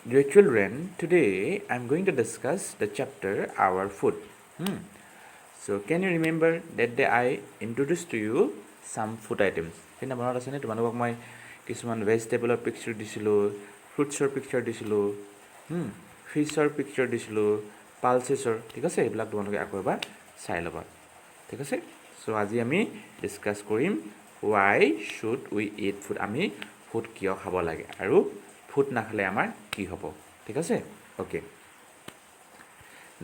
Dear children, today I'm going to discuss the chapter Our Food. So, can you remember that day I introduced to you some food items? সেইদিনা মনত আছেনে তোমালোকক মই কিছুমান ভেজিটেবলৰ picture দিছিলোঁ, ফ্ৰুটছৰ picture দিছিলোঁ, ফিছৰ picture দিছিলোঁ, পালচেছৰ, ঠিক আছে? এইবিলাক তোমালোকে আকৌ এবাৰ চাই ল'বা, ঠিক আছে? চ' আজি আমি ডিছকাছ কৰিম Y should we eat food, আমি ফুড কিয় খাব লাগে আৰু ফুড নাখালে আমাৰ কি হ'ব, ঠিক আছে? অ'কে,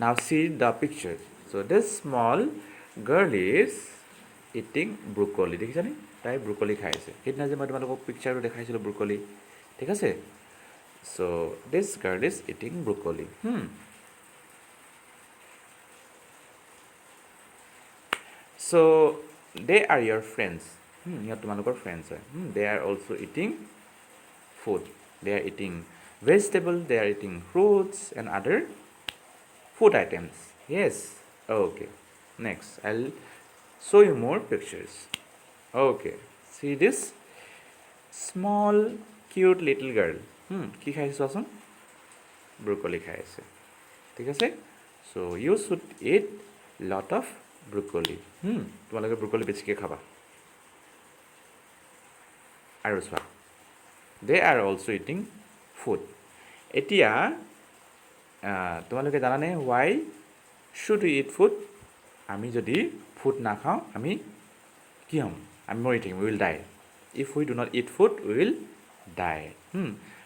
নাও C the picture. So' this small girl is eating broccoli, দেখিছানে? তাই ব্ৰকলি খাই আছে। সেইদিনা যে মই তোমালোকক পিকচাৰটো দেখাইছিলোঁ ব্ৰকলি, ঠিক আছে? So' this girl is eating broccoli. So' they are your friends, ইহঁত তোমালোকৰ ফ্ৰেণ্ডছ হয়. They are also' eating food. They are eating vegetables, they are eating fruits and other food items. Yes. Okay. Next, I'll show you more pictures. Okay. See this small cute little girl. কি খাইছে চোৱাচোন? Broccoli খাই আছে, ঠিক আছে? So' you should eat lot of broccoli. তোমালোকে broccoli বেছিকৈ খাবা। আৰু চোৱা, they are also' eating food. এতিয়া তোমালোকে জানানে why should you eat food? আমি যদি ফুড নাখাওঁ আমি কি হ'ম? আমি মৰি থাকিম, will dye. If we do not eat food will ডাই.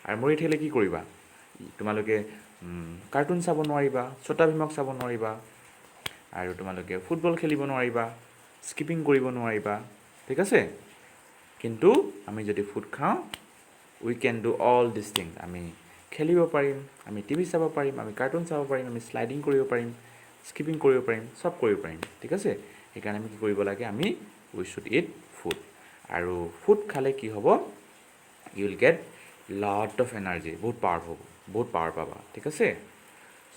আৰু মৰি থাকিলে কি কৰিবা? তোমালোকে কাৰ্টুন চাব নোৱাৰিবা, ছোটা ভীমক চাব নোৱাৰিবা, আৰু তোমালোকে ফুটবল খেলিব নোৱাৰিবা, স্কিপিং কৰিব নোৱাৰিবা, ঠিক আছে? কিন্তু আমি যদি ফুড খাওঁ, we can do all this things. আমি খেলিব পাৰিম, আমি টিভি চাব পাৰিম, আমি কাৰ্টুন চাব পাৰিম, আমি শ্লাইডিং কৰিব পাৰিম, স্কিপিং কৰিব পাৰিম, চব কৰিব পাৰিম, ঠিক আছে? সেইকাৰণে আমি কি কৰিব লাগে? আমি উই শ্বুড ইট ফুড. আৰু ফুড খালে কি হ'ব? You will get lot of energy, বহুত পাৱাৰ পাবা, ঠিক আছে?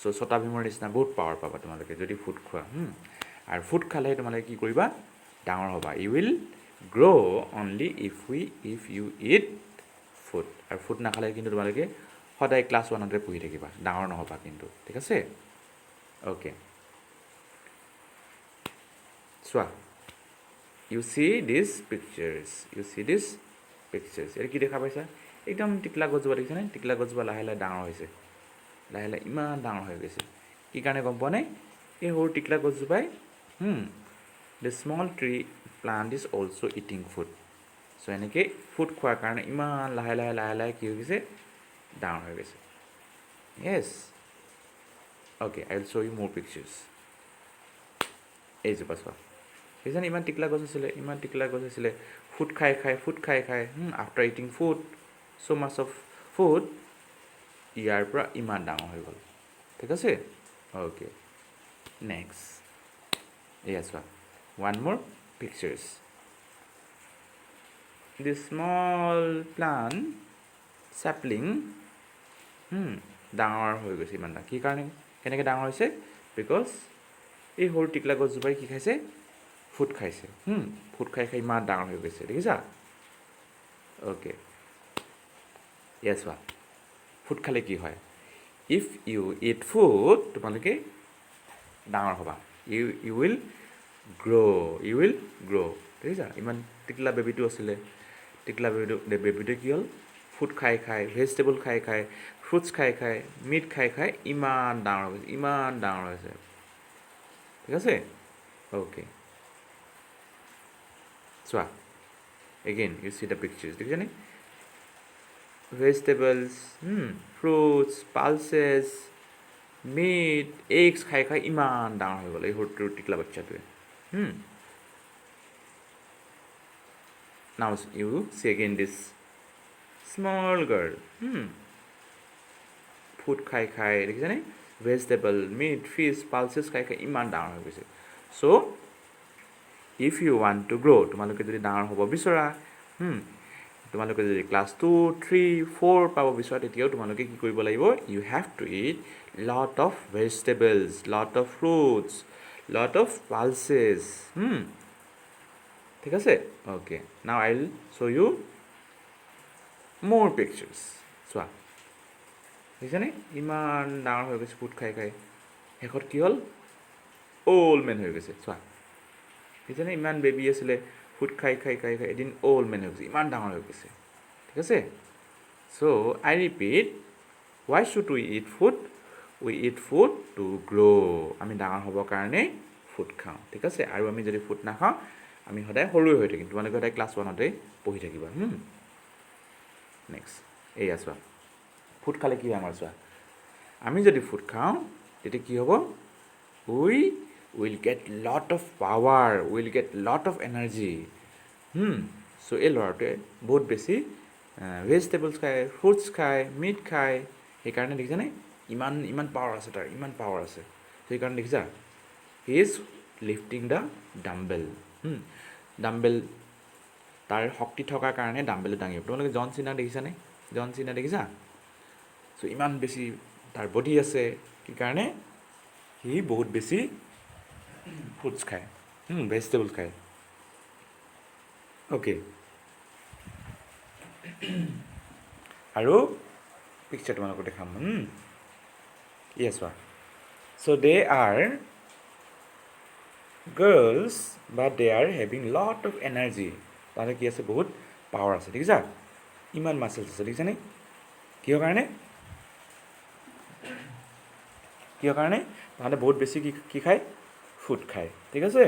চ' ছোটা ভীমৰ নিচিনা বহুত পাৱাৰ পাবা তোমালোকে যদি ফুড খোৱা. আৰু ফুড খালে তোমালোকে কি কৰিবা? ডাঙৰ হ'বা. You will grow' only if you eat food. আৰু ফুড নাখালে কিন্তু তোমালোকে সদায় ক্লাছ 100 পঢ়ি থাকিবা, ডাঙৰ নহ'বা কিন্তু, ঠিক আছে? অ'কে, চোৱা, ইউ চি দিছ পিকচাৰ্ছ, এতিয়া কি দেখা পাইছা? একদম টিকলা গছজোপা দেখিছানে? টিকলা গছজোপা লাহে লাহে ডাঙৰ হৈছে, লাহে লাহে ইমান ডাঙৰ হৈ গৈছে. কি কাৰণে গম পোৱা নাই? এই সৰু টিকলা গছজোপাই the small tree plant is also' eating food. So' এনেকৈ ফুড খোৱাৰ কাৰণে ইমান লাহে লাহে কি হৈ গৈছে? ডাঙৰ হৈ গৈছে. Yes. Okay, I will show' you মোৰ পিকচাৰ্ছ. এইজোপা চোৱা, সেইজানে ইমান টিকলা গছ আছিলে, ফুড খাই after eating food, so' much of food, ইয়াৰ পৰা ইমান ডাঙৰ হৈ গ'ল, ঠিক আছে? অ'কে, নেক্সট, এয়া চোৱা, ওৱান মোৰ পিকচাৰ্ছ. দি স্মল প্লাণ্ট চেপলিং ডাঙৰ হৈ গৈছে, ইমান ডাঙৰ. কি কাৰণে? কেনেকৈ ডাঙৰ হৈছে? বিকজ এই সৰু টিকলা গছজোপাই কি খাইছে? ফুড খাইছে. ফুড খাই ইমান ডাঙৰ হৈ গৈছে, দেখিছা? অ'কে, এয়া চোৱা, ফুড খালে কি হয়? ইফ ইউ ইট ফুড, তোমালোকে ডাঙৰ হ'বা. ইউ উইল গ্ৰ', দেখিছা? ইমান টিকলা বেবীটো আছিলে, টিকলা বেবীটোৱে কি হ'ল? ফুড খাই ভেজিটেবল খাই ফ্ৰুটছ খাই মিট খাই ইমান ডাঙৰ হৈছে, ঠিক আছে? অ'কে, চোৱা, again you see the pictures, দেখিছানে? Vegetables, fruits, pulses, meat, eggs খাই ইমান ডাঙৰ হৈ গ'ল এই সৰু টিকলা বাচ্চাটোৱে. নাও ইউ চি এগেইন দিছ স্মল গাৰ্ল, ফুড খাই দেখিছানে? ভেজিটেবল, মিট, ফিছ, পালচেছ খাই ইমান ডাঙৰ হৈ গৈছে. চ' if U want to grow', তোমালোকে যদি ডাঙৰ হ'ব বিচৰা, তোমালোকে যদি ক্লাছ 2, 3, 4 পাব বিচৰা, তেতিয়াও তোমালোকে কি কৰিব লাগিব? You have to eat lot of vegetables, lot of fruits, lot of pulses, ঠিক আছে? Okay, now I will show' you মোৰ পিকচাৰ্ছ. চোৱা, দেখিছেনে ইমান ডাঙৰ হৈ গৈছে ফুড খাই খাই শেষত কি হ'ল অ'ল্ড মেন হৈ গৈছে চোৱা দেখিছেনে ইমান বেবী আছিলে ফুড খাই খাই খাই খাই এদিন অ'ল্ড মেন হৈ গৈছে ইমান ডাঙৰ হৈ গৈছে ঠিক আছে so' I repeat why should we eat food we eat food to grow আমি ডাঙৰ হ'বৰ কাৰণে ফুড খাওঁ ঠিক আছে আৰু আমি যদি ফুড নাখাওঁ আমি সদায় সৰুৱে হৈ থাকিম তোমালোকে সদায় ক্লাছ 1তেই পঢ়ি থাকিবা নেক্সট এয়া চোৱা ফুড খালে কি হয় আমাৰ চোৱা আমি যদি ফুড খাওঁ তেতিয়া কি হ'ব we will get lot of power will get lot of energy so' এই ল'ৰাটোৱে বহুত বেছি ভেজিটেবলছ খায় ফ্ৰুটছ খায় মিট খায় সেইকাৰণে দেখিছানে ইমান ইমান পাৱাৰ আছে তাৰ ইমান পাৱাৰ আছে সেইকাৰণে দেখিছা he is lifting the dumbbell dumbbell তাৰ শক্তি থকাৰ কাৰণে ডাম্বেল দাঙিব তোমালোকে জন চিনা দেখিছানে জন চিনা দেখিছা চ' ইমান বেছি তাৰ বডি আছে কি কাৰণে সি বহুত বেছি ফ্ৰুটছ খায় ভেজিটেবলছ খায় অ'কে আৰু পিকচাৰ তোমালোকক দেখাম ইয়ে চোৱা চ' দে আৰ গাৰ্লছ বা they are having lot of energy তাতে কি আছে বহুত পাৱাৰ আছে দেখিছা ইমান মাচেলছ আছে দেখিছানে কিহৰ কাৰণে তাহাঁতে বহুত বেছি কি খায় ফুড খায় ঠিক আছে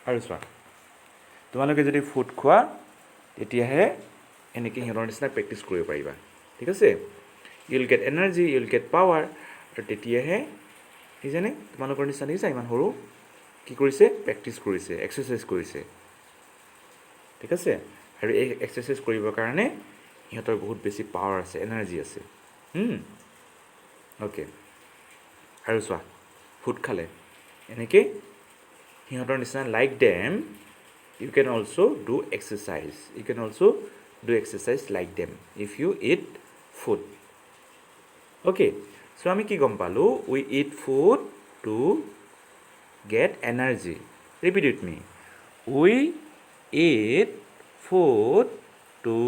আৰু চোৱা তোমালোকে যদি ফুড খোৱা তেতিয়াহে এনেকৈ সিহঁতৰ নিচিনা প্ৰেক্টিছ কৰিব পাৰিবা ঠিক আছে ইউল গেট এনাৰ্জি ইউল গেট পাৱাৰ আৰু তেতিয়াহে দেখিছেনে তোমালোকৰ নিচিনা দেখিছা ইমান সৰু কি কৰিছে প্ৰেক্টিছ কৰিছে এক্সাৰচাইজ কৰিছে ঠিক আছে আৰু এই এক্সাৰচাইজ কৰিবৰ কাৰণে সিহঁতৰ বহুত বেছি পাৱাৰ আছে এনাৰ্জি আছে অ'কে আৰু চোৱা ফুড খালে এনেকৈ সিহঁতৰ নিচিনা like them you can also do exercise like them if you eat food okay so আমি কি গম পালো we eat food to get energy repeat with me we eat food to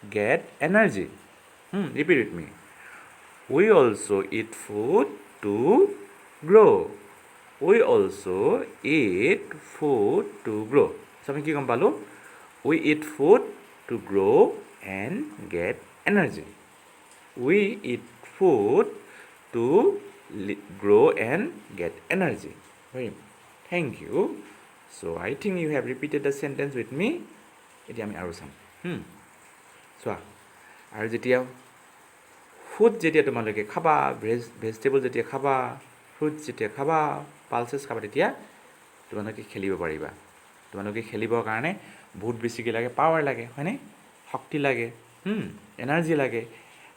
get energy repeat with me we also eat food to grow we also eat food to grow so আমি কি গম পালো we eat food to grow and get energy we eat food to grow and get energy very thank you so I think you have repeated the sentence with me এতিয়া আমি আৰু চাম চোৱা আৰু যেতিয়া ফুড যেতিয়া তোমালোকে খাবা ভেজিটেবল যেতিয়া খাবা ফ্ৰুট যেতিয়া খাবা পালচেছ খাবা তেতিয়া তোমালোকে খেলিব পাৰিবা তোমালোকে খেলিবৰ কাৰণে বহুত বেছিকৈ লাগে পাৱাৰ লাগে হয়নে শক্তি লাগে এনাৰ্জি লাগে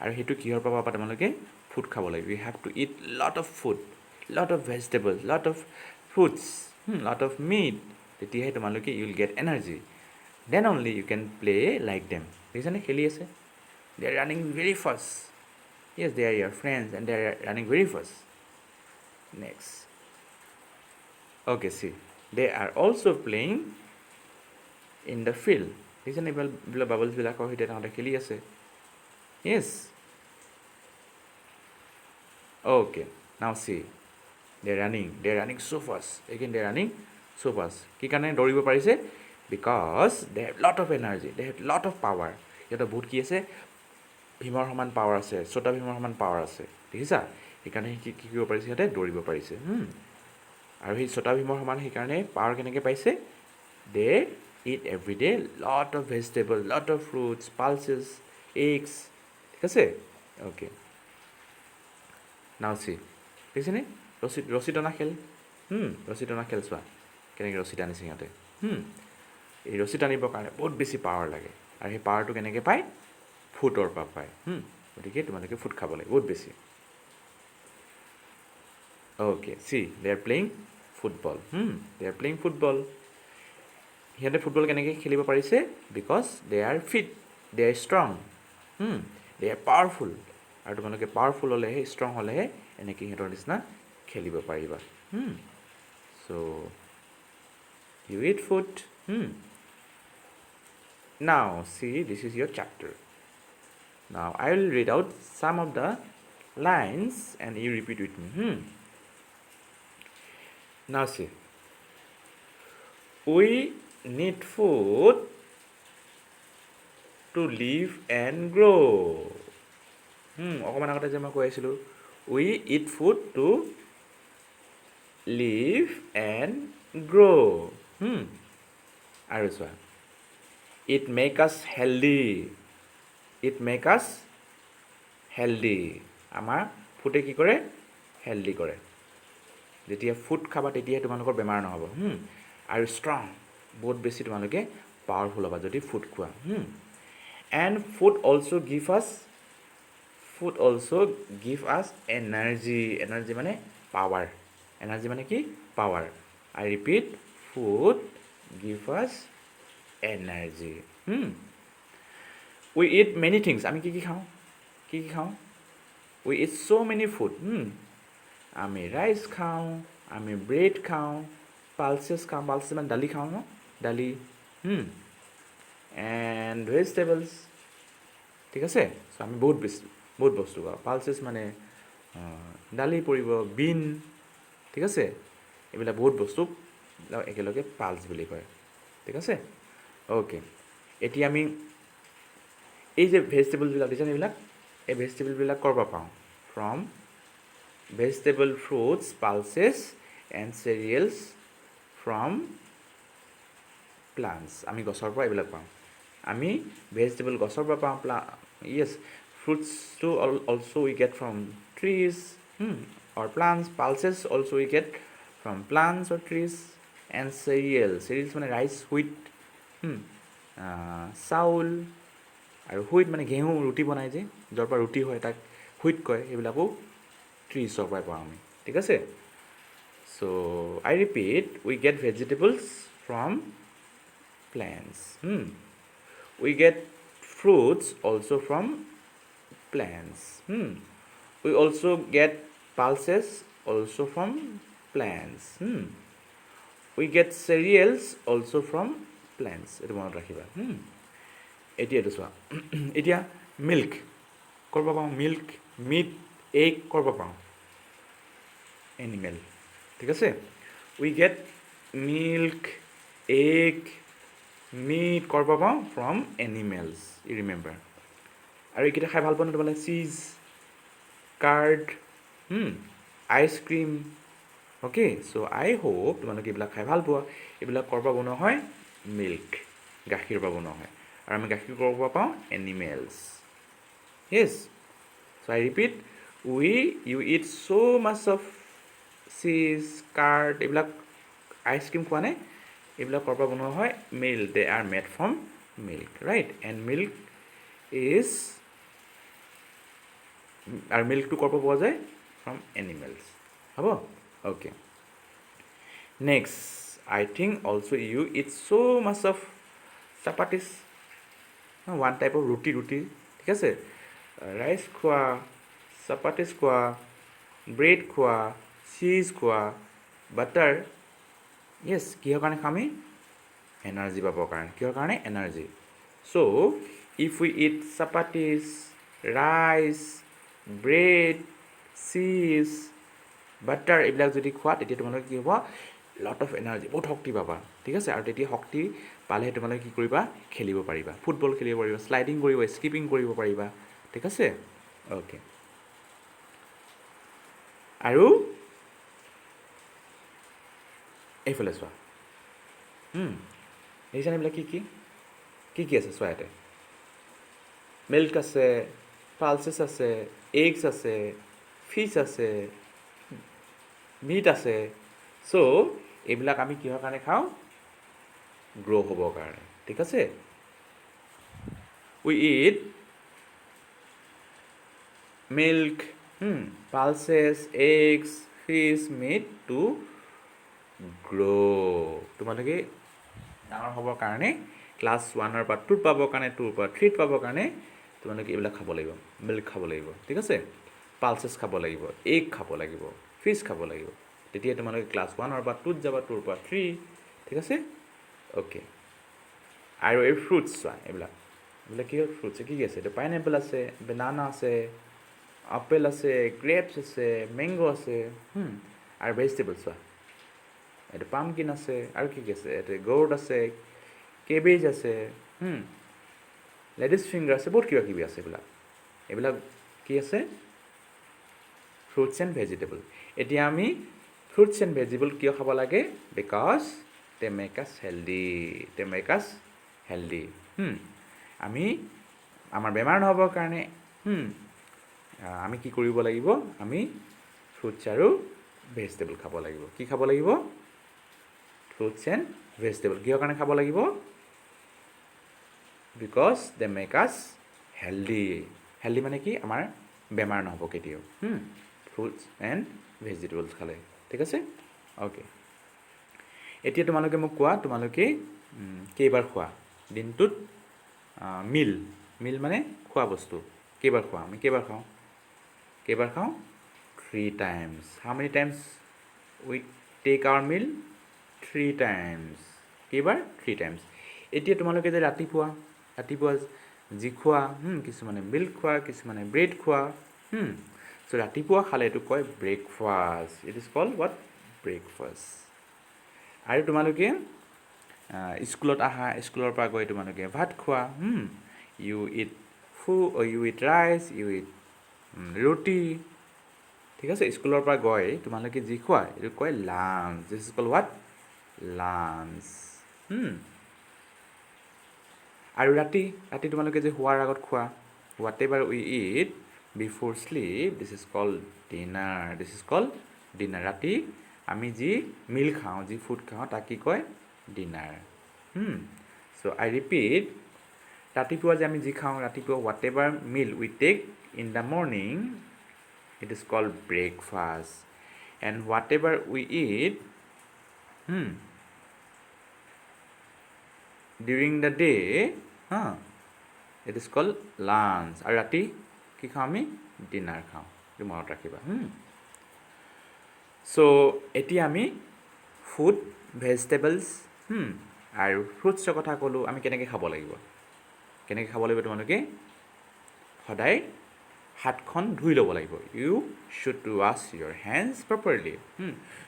আৰু সেইটো কিহৰ পৰা পাবা তোমালোকে ফুড খাব লাগে you have to eat lot of food lot of vegetables lot of fruits lot of meat তেতিয়াহে তোমালোকে you will get energy then only you can play like them দেখিছানে খেলি আছে they are running very fast yes they are your friends and they are running very fast next okay see they are also playing in the field listen এইবিলাক bubbles বিলাকৰ সৈতে তাহাঁতে খেলি আছে yes okay now see they are running so fast again they are running so fast কি কাৰণে দৌৰিব পাৰিছে because they have lot of energy they have lot of power সিহঁতৰ বহুত কি আছে ভীমৰ সমান পাৱাৰ আছে ছোটা ভীমৰ সমান পাৱাৰ আছে দেখিছা সেইকাৰণে কি কৰিব পাৰিছে সিহঁতে দৌৰিব পাৰিছে আৰু সেই ছোটা ভীমৰ সমান সেইকাৰণে পাৱাৰ কেনেকৈ পাইছে they eat every day lot of vegetable lot of fruits pulses eggs ঠিক আছে অ'কে নাও চি দেখিছেনে ৰছী টনা খেল ৰছী টনা খেল চোৱা কেনেকৈ ৰছী টানিছে সিহঁতে এই ৰছী টানিবৰ কাৰণে বহুত বেছি পাৱাৰ লাগে আৰু সেই পাৱাৰটো কেনেকৈ পায় ফুডৰ পৰা পায় গতিকে তোমালোকে ফুড খাব লাগে বহুত বেছি okay see they are playing football they are playing football সিহঁতে ফুটবল কেনেকৈ খেলিব পাৰিছে because they are fit they are strong they are powerful আৰু তোমালোকে পাৱাৰফুল হ'লেহে ষ্ট্ৰং হ'লেহে এনেকৈ সিহঁতৰ নিচিনা খেলিব পাৰিবা so' you eat food now see this is your chapter Now I will read out some of the lines and you repeat with me. Now see. We need food to live and grow. অকণমান আগতে যে মই কৈ আছিলোঁ, we eat food to live and grow. আৰু চোৱা, it make us healthy. It make us healthy. আমাৰ ফুডে কি কৰে? হেল্ডি কৰে. যেতিয়া ফুড খাবা তেতিয়াহে তোমালোকৰ বেমাৰ নহ'ব. আৰু ষ্ট্ৰং, বহুত বেছি তোমালোকে পাৱাৰফুল হ'বা যদি ফুড খোৱা. এণ্ড ফুড অলছ' গিভ আছ এনাৰ্জি. এনাৰ্জি মানে পাৱাৰ. এনাৰ্জি মানে কি? পাৱাৰ. আই ৰিপিট, ফুড গিভ আছ energy. We eat many things. আমি কি কি খাওঁ? We eat so' many food. আমি ৰাইচ খাওঁ, আমি ব্ৰেড খাওঁ, পালচেছ খাওঁ. পালচেছ মানে দালি খাওঁ ন? দালি. And vegetables. ঠিক আছে? চ' আমি বহুত বস্তু খাওঁ. পালচেছ মানে দালি পৰিব, বিন. ঠিক আছে? এইবিলাক বহুত বস্তু একেলগে পালচ বুলি কয়. ঠিক আছে? অ'কে. এতিয়া আমি এই যে ভেজিটেবলছবিলাক দিছে এইবিলাক, এই ভেজিটেবলবিলাক ক'ৰ পৰা পাওঁ? From vegetable, fruits, pulses and cereals from plants. আমি গছৰ পৰা এইবিলাক পাওঁ. আমি ভেজিটেবল গছৰ পৰা পাওঁ. Yes, fruits too also we get from trees or plants. Pulses also we get from plants or trees. And cereals মানে rice, wheat, চাউল. আৰু হুইট মানে ঘেঁহু, ৰুটি বনাই যে, য'ৰ পৰা ৰুটি হয় তাক হুইট কয়. সেইবিলাকো ট্ৰিজৰ পৰাই পাওঁ আমি. ঠিক আছে? So' I repeat, we get vegetables from plants. We get fruits also from plants. We also get pulses also from plants. We get cereals also from plants. এইটো মনত ৰাখিবা. এতিয়া এইটো চোৱা. এতিয়া মিল্ক ক'ৰ পৰা পাওঁ? মিল্ক, মিট, এগ ক'ৰ পৰা পাওঁ? এনিমেল. ঠিক আছে? We get milk, egg, meat ক'ৰ পৰা পাওঁ? From animals. You remember. আৰু এইকেইটা খাই ভাল পোৱা নে তোমালোকে? Cheese, curd, ice cream. Okay, so' I hope তোমালোকে এইবিলাক খাই ভাল পোৱা. এইবিলাক ক'ৰ পৰা বনোৱা হয়? মিল্ক, গাখীৰৰ পৰা বনোৱা হয়. আৰু আমি গাখীৰ ক'ৰ পৰা পাওঁ? Animals. Yes. So' I repeat, you eat so' much of cheese, curd, এইবিলাক আইচক্ৰীম খোৱা নে? এইবিলাক ক'ৰ পৰা বনোৱা হয়? Milk. They are made from milk, right? And milk is, আৰু মিল্কটো ক'ৰ পৰা পোৱা যায়? From animals. হ'ব? Okay. Next, I think also' you eat so' much of chapatis. One type of roti. ঠিক আছে? ৰাইচ খোৱা, চাপাটিছ খোৱা, ব্ৰেড খোৱা, চীজ খোৱা, বাটাৰ. য়েছ, কিহৰ কাৰণে খাম আমি? এনাৰ্জি পাবৰ কাৰণে. কিহৰ কাৰণে? Energy. So' if we eat chapatis, rice, bread, cheese, butter, এইবিলাক যদি খোৱা তেতিয়া তোমালোকে কি হ'ব? লট অফ এনাৰ্জি, বহুত শক্তি পাবা. ঠিক আছে? আৰু তেতিয়া শক্তি পালেহে তোমালোকে কি কৰিবা? খেলিব পাৰিবা. ফুটবল খেলিব পাৰিবা, শ্লাইডিং কৰিব, স্কিপিং কৰিব পাৰিবা. ঠিক আছে? অ'কে. আৰু এইফালে চোৱা. দেখিছানে এইবিলাক কি আছে? চোৱা ইয়াতে. মিল্ক আছে, পালচেছ আছে, এগছ আছে, ফিছ আছে, মিট আছে. চ' এইবিলাক আমি কিহৰ কাৰণে খাওঁ? গ্ৰ' হ'বৰ কাৰণে. ঠিক আছে? We eat milk, pulses, eggs, fish, meat to grow'. তোমালোকে ডাঙৰ হ'বৰ কাৰণে, ক্লাছ 1ৰ পৰা 2ত পাবৰ কাৰণে, 2ৰ পৰা 3ত পাবৰ কাৰণে তোমালোকে এইবিলাক খাব লাগিব. মিল্ক খাব লাগিব. ঠিক আছে? পালচেছ খাব লাগিব, এগ খাব লাগিব, ফিছ খাব লাগিব. তেতিয়া তোমালোকে ক্লাছ 1ৰ পৰা 2ত যাবা, 2ৰ পৰা 3. ঠিক আছে? অ'কে. আৰু এই ফ্ৰুটছ চোৱা এইবিলাক. এইবিলাক কি ফ্ৰুটছ কি আছে এইটো পাইনএপল আছে বেনানা আছে আপেল আছে গ্ৰেপছ আছে মেংগ' আছে আৰু ভেজিটেবল চোৱা এইটো পামকিন আছে আৰু কি আছে এইটো গৌড আছে কেবেজ আছে লেডিছ ফিংগাৰ আছে বহুত কিবা কিবি আছে এইবিলাক কি আছে ফ্ৰুটছ এণ্ড ভেজিটেবল এতিয়া আমি ফ্ৰুটছ এণ্ড ভেজিটেবল কিয় খাব লাগে বিকজ দে মেক আছ হেল্ডি আমি আমাৰ বেমাৰ নহ'বৰ কাৰণে আমি কি কৰিব লাগিব আমি ফ্ৰুটছ আৰু ভেজিটেবল খাব লাগিব কি খাব লাগিব ফ্ৰুটছ এণ্ড ভেজিটেবল কিহৰ কাৰণে খাব লাগিব বিকজ দে মেক আছ হেল্ডি মানে কি আমাৰ বেমাৰ নহ'ব কেতিয়াও ফ্ৰুটছ এণ্ড ভেজিটেবলছ খালে ঠিক আছে অ'কে এতিয়া তোমালোকে মোক কোৱা তোমালোকে কেইবাৰ খোৱা দিনটোত মিল মানে খোৱা বস্তু কেইবাৰ খোৱা আমি কেইবাৰ খাওঁ 3 times how many times we take our meal 3 times কেইবাৰ 3 times এতিয়া তোমালোকে যে ৰাতিপুৱা যি খোৱা কিছুমানে মিল্ক খোৱা কিছুমানে ব্ৰেড খোৱা চ' ৰাতিপুৱা খালে এইটো কয় breakfast it is called what breakfast আৰু তোমালোকে স্কুলত আহা স্কুলৰ পৰা গৈ তোমালোকে ভাত খোৱা you eat rice you eat roti ঠিক আছে স্কুলৰ পৰা গৈ তোমালোকে যি খোৱা এইটো কয় lunch this is called what lunch আৰু ৰাতি তোমালোকে যে শোৱাৰ আগত খোৱা whatever we eat before sleep this is called dinner ৰাতি আমি যি মিল খাওঁ যি ফুড খাওঁ তাক কি কয় ডিনাৰ চ' আই ৰিপিট ৰাতিপুৱা যে আমি যি খাওঁ ৰাতিপুৱা whatever meal we take in the morning it is called breakfast and whatever we eat during the day it is called lunch আৰু ৰাতি কি খাওঁ আমি ডিনাৰ খাওঁ এইটো মনত ৰাখিবা চ' এতিয়া আমি ফুড ভেজিটেবলছ আৰু ফ্ৰুটছৰ কথা ক'লোঁ আমি কেনেকৈ খাব লাগিব তোমালোকে সদায় হাতখন ধুই ল'ব লাগিব you should wash your hands properly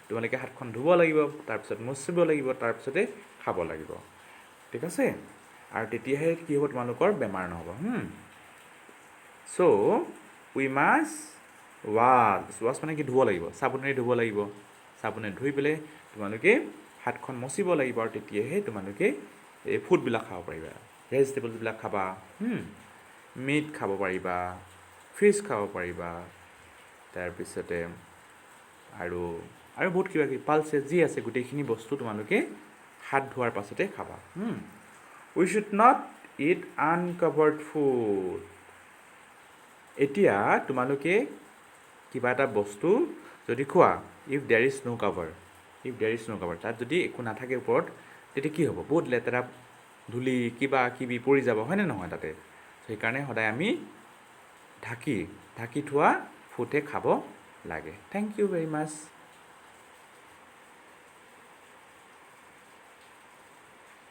তোমালোকে হাতখন ধুব লাগিব তাৰপিছত মুচিব লাগিব তাৰপিছতে খাব লাগিব ঠিক আছে আৰু তেতিয়াহে কি হ'ব তোমালোকৰ বেমাৰ নহ'ব চ' উই মাছ ৱাছ মানে কি ধুব লাগিব চাবোনেৰে ধুব লাগিব চাবোনেৰে ধুই পেলাই তোমালোকে হাতখন মচিব লাগিব আৰু তেতিয়াহে তোমালোকে এই ফুডবিলাক খাব পাৰিবা ভেজিটেবলছবিলাক খাবা মিট খাব পাৰিবা ফিছ খাব পাৰিবা তাৰপিছতে আৰু বহুত কিবা কিবি পালচেছ যি আছে গোটেইখিনি বস্তু তোমালোকে হাত ধোৱাৰ পাছতে খাবা we should not eat uncovered food এতিয়া তোমালোকে কিবা এটা বস্তু যদি খোৱা if there is no' cover তাত যদি একো নাথাকে ওপৰত তেতিয়া কি হ'ব বহুত লেতেৰা ধূলি কিবা কিবি পৰি যাব হয়নে নহয় তাতে সেইকাৰণে সদায় আমি ঢাকি থোৱা ফুডহে খাব লাগে থেংক ইউ ভেৰি মাছ